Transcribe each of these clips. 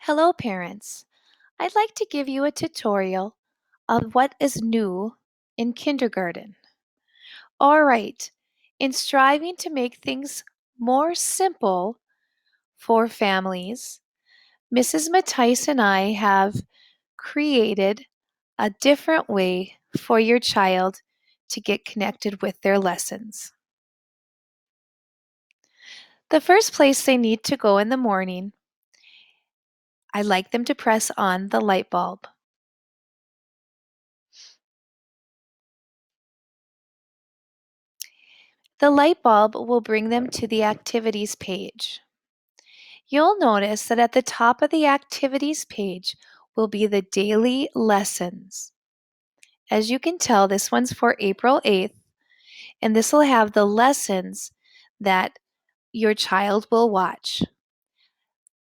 Hello parents, I'd like to give you a tutorial of what is new in kindergarten. Alright, in striving to make things more simple for families, Mrs. Mattice and I have created a different way for your child to get connected with their lessons. The first place they need to go in the morning, I'd like them to press on the light bulb. The light bulb will bring them to the activities page. You'll notice that at the top of the activities page will be the daily lessons. As you can tell, this one's for April 8th, and this will have the lessons that your child will watch.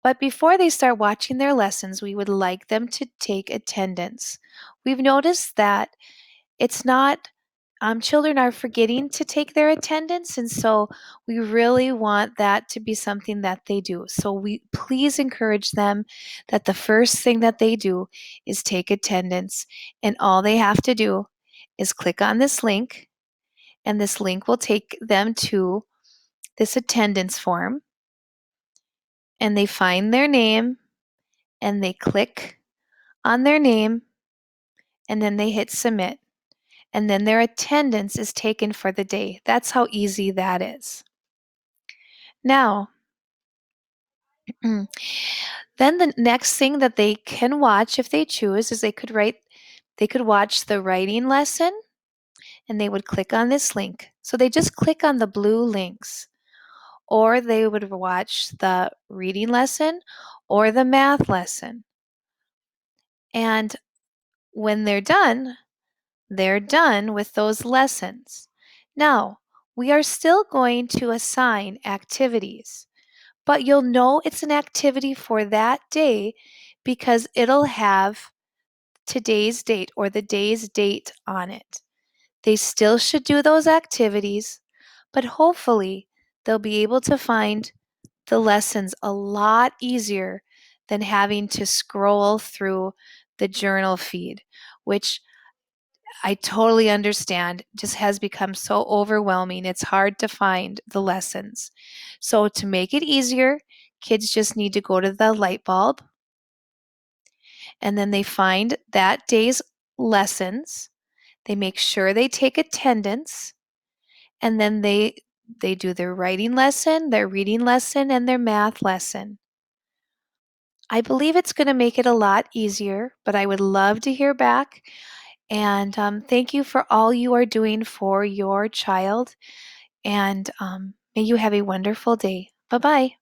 But before they start watching their lessons, we would like them to take attendance. We've noticed that it's not children are forgetting to take their attendance, and so we really want that to be something that they do. So we please encourage them that the first thing that they do is take attendance, and all they have to do is click on this link, and this link will take them to this attendance form, and they find their name, and they click on their name, and then they hit submit. And then their attendance is taken for the day. That's how easy that is. Now, then the next thing that they can watch if they choose is they could watch the writing lesson, and they would click on this link. So they just click on the blue links, or they would watch the reading lesson or the math lesson. And when they're done with those lessons. Now, we are still going to assign activities, but you'll know it's an activity for that day because it'll have today's date or the day's date on it. They still should do those activities, but hopefully they'll be able to find the lessons a lot easier than having to scroll through the journal feed, which I totally understand, just has become so overwhelming. It's hard to find the lessons. So to make it easier, kids just need to go to the light bulb, and then they find that day's lessons. They make sure they take attendance, and then they do their writing lesson, their reading lesson, and their math lesson. I believe it's going to make it a lot easier, but I would love to hear back. And thank you for all you are doing for your child. And may you have a wonderful day. Bye bye.